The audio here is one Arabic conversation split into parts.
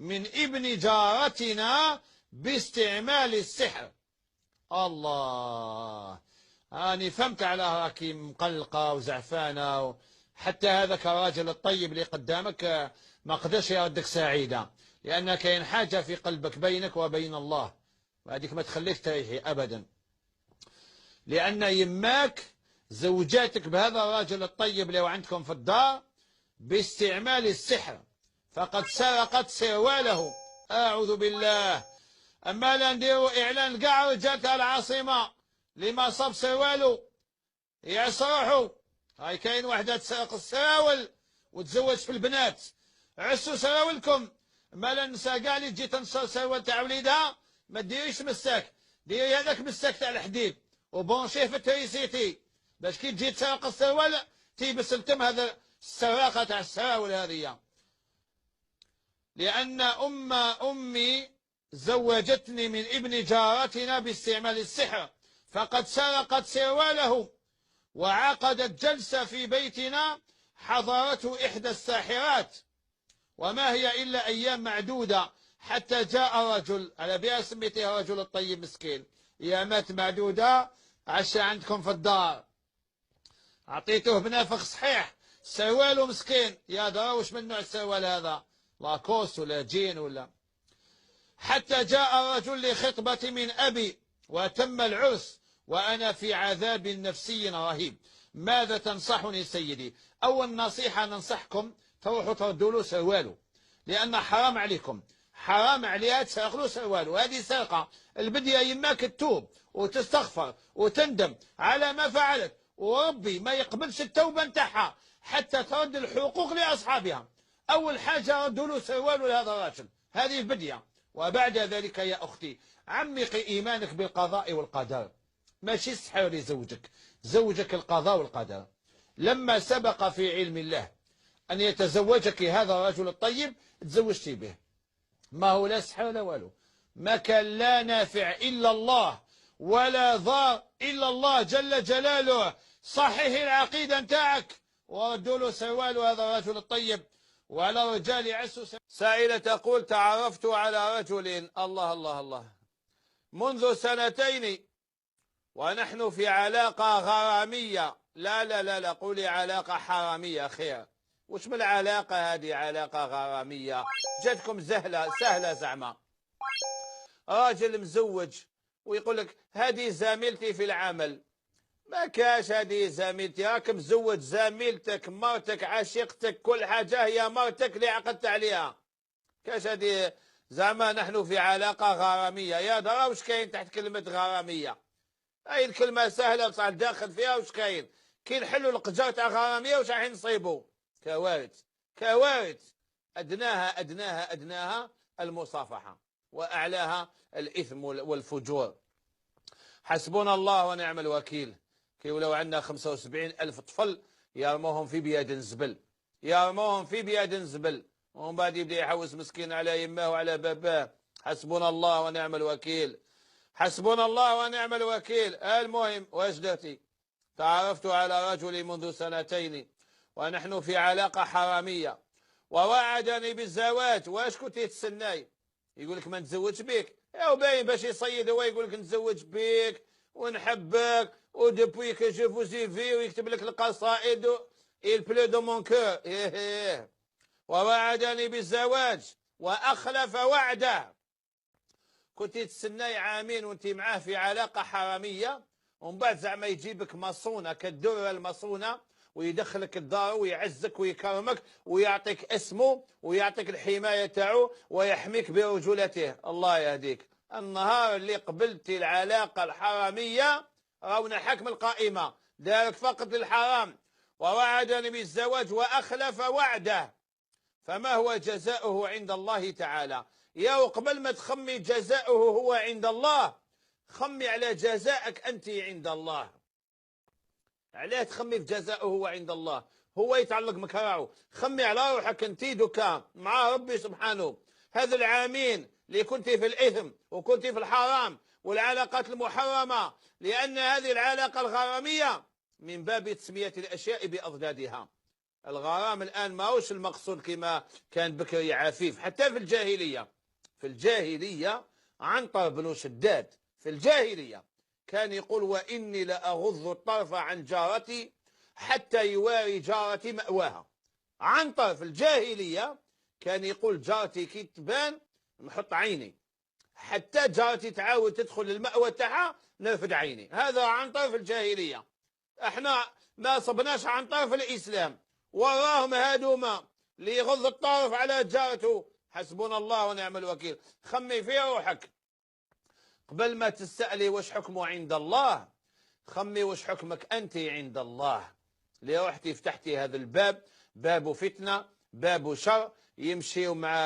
من ابن جارتنا باستعمال السحر. الله، أنا فهمت على راكي مقلقة وزعفانة حتى هذاك الراجل الطيب اللي قدامك ما قدرش يردك سعيدة، لأن كاين حاجة في قلبك بينك وبين الله، وهذيك ما تخليك تريحي أبدا، لأن يماك زوجاتك بهذا الراجل الطيب اللي عندكم في الدار باستعمال السحر، فقد سرقت سرواله. أعوذ بالله. أما لا نديروا إعلان كاع رجال العاصمة لما صاب سروالو يعصروحوا. هاي كاين وحدة تسرق السراول وتزوج في البنات، عسوا سراولكم. أما لا النساء كاع اللي تجي تنشر سروال تاع وليدها ما ديريش مساك، ديري هذاك مساك تاع الحديد وبونشيه في التريسيتي باش كي تجي تسرق السروال تيبس التم هذا السراقة تاع السراول هذه. لأن أمي زوجتني من ابن جارتنا باستعمال السحر، فقد سرقت سرواله وعقدت جلسة في بيتنا حضرته إحدى الساحرات، وما هي إلا أيام معدودة حتى جاء رجل، على بها سميته رجل الطيب مسكين، أيامات معدودة عشا عندكم في الدار، أعطيته بنفخ صحيح، سرواله مسكين، يا درا وش من نوع السروال هذا، لاكوست ولا جين ولا. حتى جاء رجل لخطبة من أبي وتم العرس وأنا في عذاب نفسي رهيب. ماذا تنصحني سيدي؟ أول نصيحة ننصحكم تروحوا تردوا له سرواله، لأن حرام عليكم، حرام عليها تسرق له سرواله. هذه سرقة البدية، يماك تتوب وتستغفر وتندم على ما فعلت، وربي ما يقبلش التوبة نتاعها حتى ترد الحقوق لأصحابها. أول حاجة ردوا له سرواله لهذا الرجل، هذه البدية. وبعد ذلك يا أختي عمقي إيمانك بالقضاء والقدر، ماشي السحر لزوجك، زوجك القضاء والقدر. لما سبق في علم الله أن يتزوجك هذا الرجل الطيب تزوجتي به، ما هو لا سحر ولا والو، ما كان لا نافع إلا الله ولا ضار إلا الله جل جلاله. صحيح العقيدة نتاعك وردوا له سروال هذا الرجل الطيب. وعلى الرجال يعسوا. سائلة تقول تعرفت على رجل، الله الله الله، منذ سنتين ونحن في علاقة غرامية. لا لا لا لا، قولي علاقة حرامية خير. وش من العلاقة هذه علاقة غرامية؟ جاتكم سهلة زعما. راجل مزوج ويقول لك هذه زميلتي في العمل. ما كاش هذه زميلتي، راك مزوج زميلتك مرتك عشيقتك كل حاجة هي مرتك اللي عقدت عليها. كاش هذه زعما نحن في علاقة غرامية. يا درا وش كاين تحت كلمة غرامية؟ هاي الكلمة سهلة بصح داخل فيها وش كاين؟ كي نحلوا القجر تاع غرامية وش راح نصيبوا؟ كوارث كوارث. أدناها أدناها أدناها المصافحة، وأعلاها الإثم والفجور. حسبنا الله ونعم الوكيل. كي ولو عندنا 75 ألف طفل يرموهم في بياد الزبل، يرموهم في بياد الزبل، ومن بعد يبدا يحوس مسكين على يماه وعلى باباه. حسبنا الله ونعم الوكيل، حسبنا الله ونعم الوكيل. المهم واش درتي؟ تعرفت على رجل منذ سنتين ونحن في علاقة حرامية، ووعدني بالزواج. واش كنت تستناي؟ يقول لك ما نتزوج بك، يا باين باش يصيد هو يقول لك نتزوج بك ونحبك ودبوي كو جو فوزي في، ويكتب لك القصائد il pleut dans mon cœur. ووعدني بالزواج واخلف وعده. كنت تستناي عامين وانت معاه في علاقه حراميه، ومن بعد زعما يجيبك مصونه كالدره المصونه ويدخلك الدار ويعزك ويكرمك ويعطيك اسمه ويعطيك الحمايه تاعو ويحميك برجولته. الله يهديك. النهار اللي قبلتي العلاقه الحراميه راونا حكم القائمه دارك فقط للحرام. ووعدني بالزواج واخلف وعده، فما هو جزاؤه عند الله تعالى؟ يا قبل ما تخمي جزاؤه هو عند الله، خمي على جزائك أنت عند الله. علاه تخمي في جزاؤه هو عند الله؟ هو يتعلق مكراعه. خمي على روحك أنت دوكا مع ربي سبحانه. هذا العامين اللي كنت في الإثم وكنت في الحرام والعلاقات المحرمة، لأن هذه العلاقة الغرامية من باب تسمية الأشياء بأضدادها. الغرام الآن ماهوش المقصود كما كان بكري عفيف. حتى في الجاهلية، في الجاهلية عنتر بن شداد في الجاهلية كان يقول: وإني لأغض الطرف عن جارتي حتى يواري جارتي مأواها. عنتر في الجاهلية كان يقول: جارتي كي تبان نحط عيني، حتى جارتي تعاود تدخل المأوى تاعها نرفد عيني. هذا عنتر في الجاهلية. احنا ما صبناش عنتر في الإسلام. وراهم هادوما اللي يغض الطرف على جارته. حسبنا الله ونعم الوكيل. خمي في روحك قبل ما تسألي وش حكمه عند الله، خمي وش حكمك أنت عند الله. اللي رحتي فتحتي هذا الباب، باب فتنة، باب شر، يمشي مع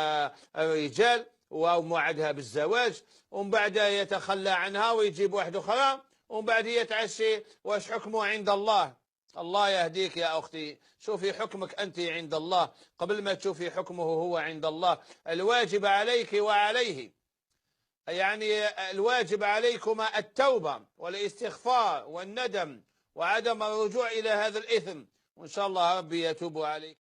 الرجال وموعدها بالزواج، ومن بعد يتخلى عنها ويجيب واحدة أخرى، ومن بعد يتعشي. وش حكمه عند الله؟ الله يهديك يا أختي، شوفي حكمك أنت عند الله قبل ما تشوفي حكمه هو عند الله. الواجب عليك وعليه، يعني الواجب عليكما التوبة والاستغفار والندم وعدم الرجوع إلى هذا الإثم، وإن شاء الله ربي يتوب عليك.